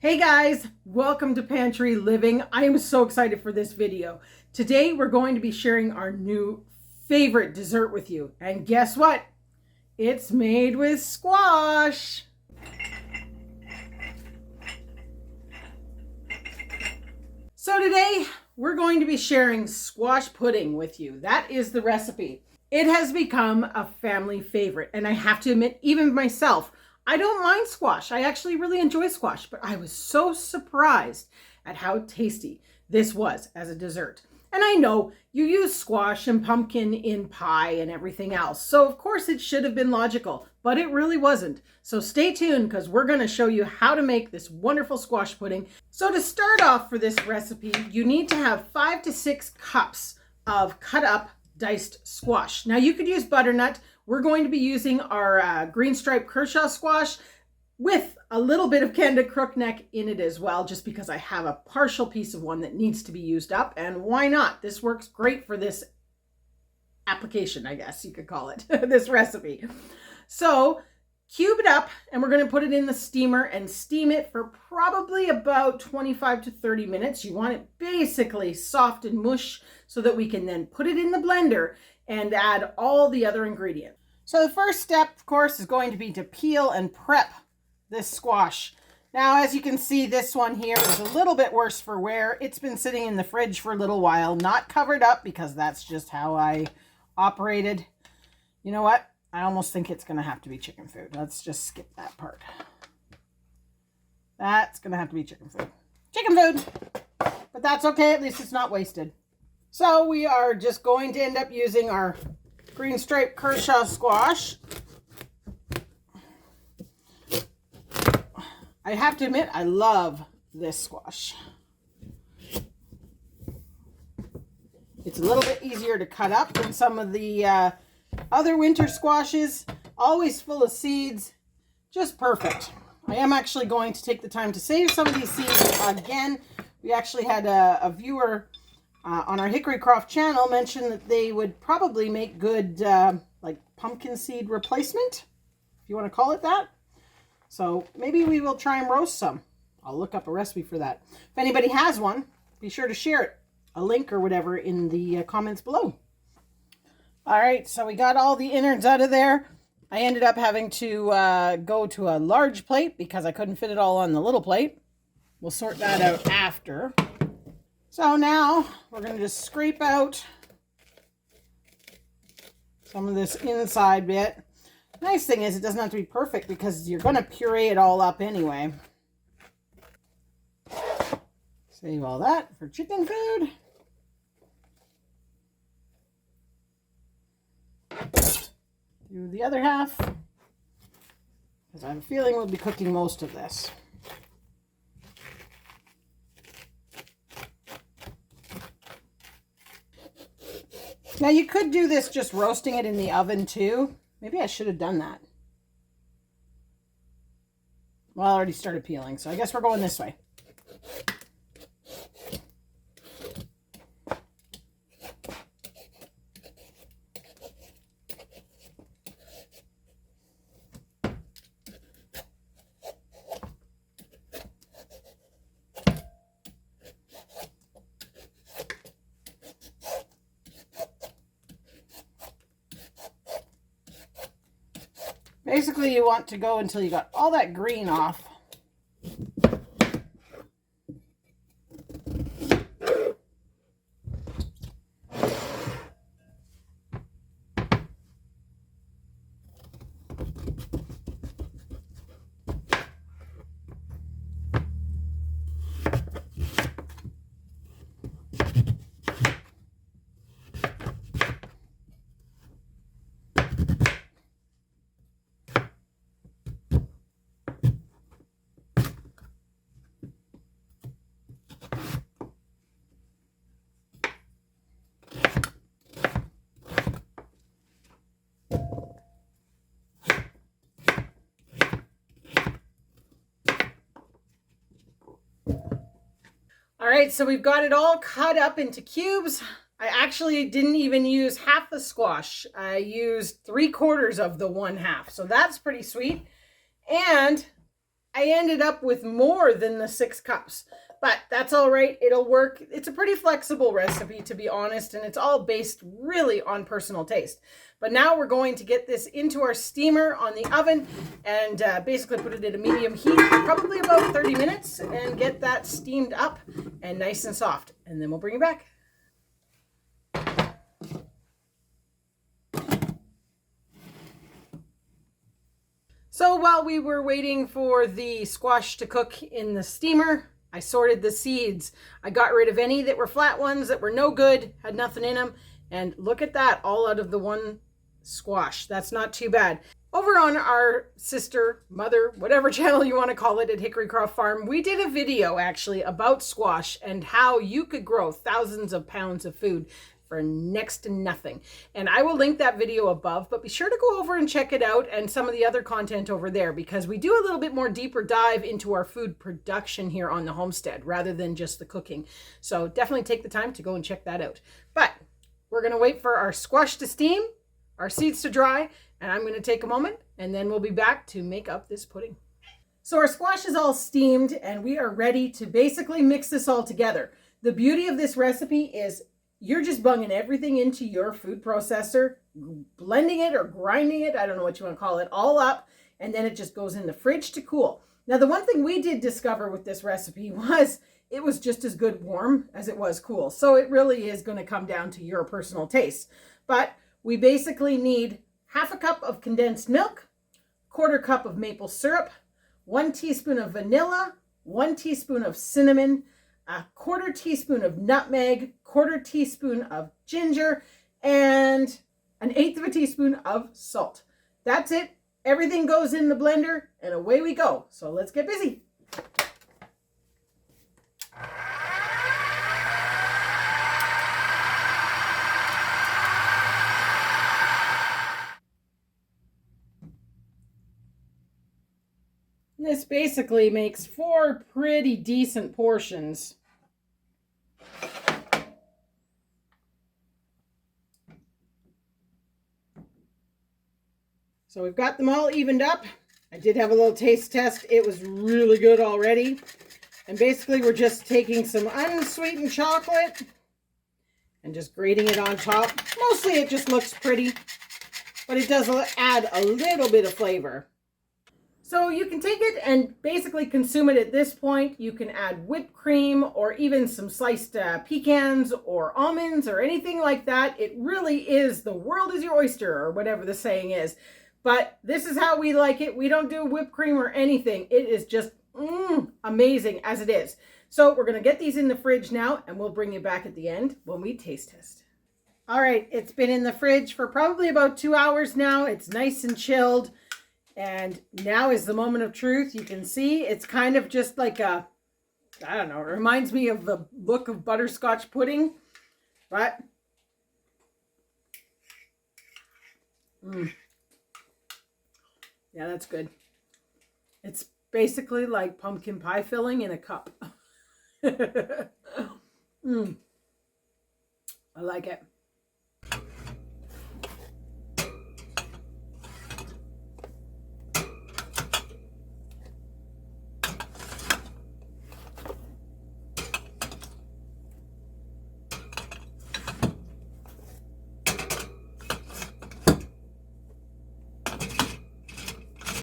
Hey guys, welcome to Pantry Living. I am so excited for this video. Today we're going to be sharing our new favorite dessert with you. And guess what? It's made with squash. So today we're going to be sharing squash pudding with you. That is the recipe. It has become a family favorite, and I have to admit, even myself, I don't mind squash. I actually really enjoy squash, but I was so surprised at how tasty this was as a dessert. And I know you use squash and pumpkin in pie and everything else, so of course it should have been logical, but it really wasn't. So stay tuned because we're going to show you how to make this wonderful squash pudding. So to start off for this recipe, you need to have 5 to 6 cups of cut up diced squash. Now you could use butternut. We're going to be using our green stripe Cushaw squash with a little bit of Canada crookneck in it as well, just because I have a partial piece of one that needs to be used up, and why not? This works great for this application, I guess you could call it, this recipe. So cube it up, and we're going to put it in the steamer and steam it for probably about 25 to 30 minutes. You want it basically soft and mush so that we can then put it in the blender and add all the other ingredients. So the first step, of course, is going to be to peel and prep this squash. Now, as you can see, this one here is a little bit worse for wear. It's been sitting in the fridge for a little while, not covered up, because that's just how I operated. You know what? I almost think it's going to have to be chicken food. Let's just skip that part. That's going to have to be chicken food. Chicken food! But that's okay. At least it's not wasted. So we are just going to end up using our green stripe Cushaw squash. I have to admit, I love this squash. It's a little bit easier to cut up than some of the other winter squashes. Always full of seeds. Just perfect. I am actually going to take the time to save some of these seeds again. We actually had a viewer on our Hickory Croft channel mentioned that they would probably make good like pumpkin seed replacement, if you want to call it that. So maybe we will try and roast some. I'll look up a recipe for that. If anybody has one, be sure to share it, a link or whatever, in the comments below. All right, so we got all the innards out of there. I ended up having to go to a large plate because I couldn't fit it all on the little plate. We'll sort that out after. So now we're going to just scrape out some of this inside bit. Nice thing is it doesn't have to be perfect because you're going to puree it all up anyway. Save all that for chicken food. Do the other half, because I have a feeling we'll be cooking most of this. Now you could do this just roasting it in the oven too. Maybe I should have done that. Well, I already started peeling, so I guess we're going this way. Basically, you want to go until you got all that green off. All right, so we've got it all cut up into cubes. I actually didn't even use half the squash. I used 3/4 of the 1/2. So that's pretty sweet. And I ended up with more than the 6 cups, but that's all right. It'll work. It's a pretty flexible recipe, to be honest, and it's all based really on personal taste. But now we're going to get this into our steamer on the oven and basically put it at a medium heat, probably about 30 minutes, and get that steamed up and nice and soft. And then we'll bring it back. So while we were waiting for the squash to cook in the steamer, I sorted the seeds. I got rid of any that were flat ones that were no good, had nothing in them. And look at that, all out of the one squash. That's not too bad. Over on our sister, mother, whatever channel you want to call it at Hickory Croft Farm, we did a video actually about squash and how you could grow thousands of pounds of food for next to nothing. And I will link that video above, but be sure to go over and check it out and some of the other content over there, because we do a little bit more deeper dive into our food production here on the homestead rather than just the cooking. So definitely take the time to go and check that out. But we're going to wait for our squash to steam, our seeds to dry, and I'm going to take a moment and then we'll be back to make up this pudding. So our squash is all steamed and we are ready to basically mix this all together. The beauty of this recipe is you're just bunging everything into your food processor, blending it or grinding it, I don't know what you want to call it, all up, and then it just goes in the fridge to cool. Now, the one thing we did discover with this recipe was it was just as good warm as it was cool. So it really is going to come down to your personal taste. But we basically need half a cup of condensed milk, 1/4 cup of maple syrup, 1 teaspoon of vanilla, 1 teaspoon of cinnamon, 1/4 teaspoon of nutmeg, 1/4 teaspoon of ginger, and 1/8 teaspoon of salt. That's it. Everything goes in the blender and away we go. So let's get busy. This basically makes 4 pretty decent portions. So we've got them all evened up. I did have a little taste test. It was really good already. And basically we're just taking some unsweetened chocolate and just grating it on top. Mostly it just looks pretty, but it does add a little bit of flavor. So you can take it and basically consume it at this point. You can add whipped cream or even some sliced pecans or almonds or anything like that. It really is, the world is your oyster, or whatever the saying is. But this is how we like it. We don't do whipped cream or anything. It is just amazing as it is. So we're going to get these in the fridge now, and we'll bring you back at the end when we taste test. All right, it's been in the fridge for probably about 2 hours now. It's nice and chilled. And now is the moment of truth. You can see it's kind of just like a, I don't know, it reminds me of the look of butterscotch pudding. But, yeah, that's good. It's basically like pumpkin pie filling in a cup. I like it.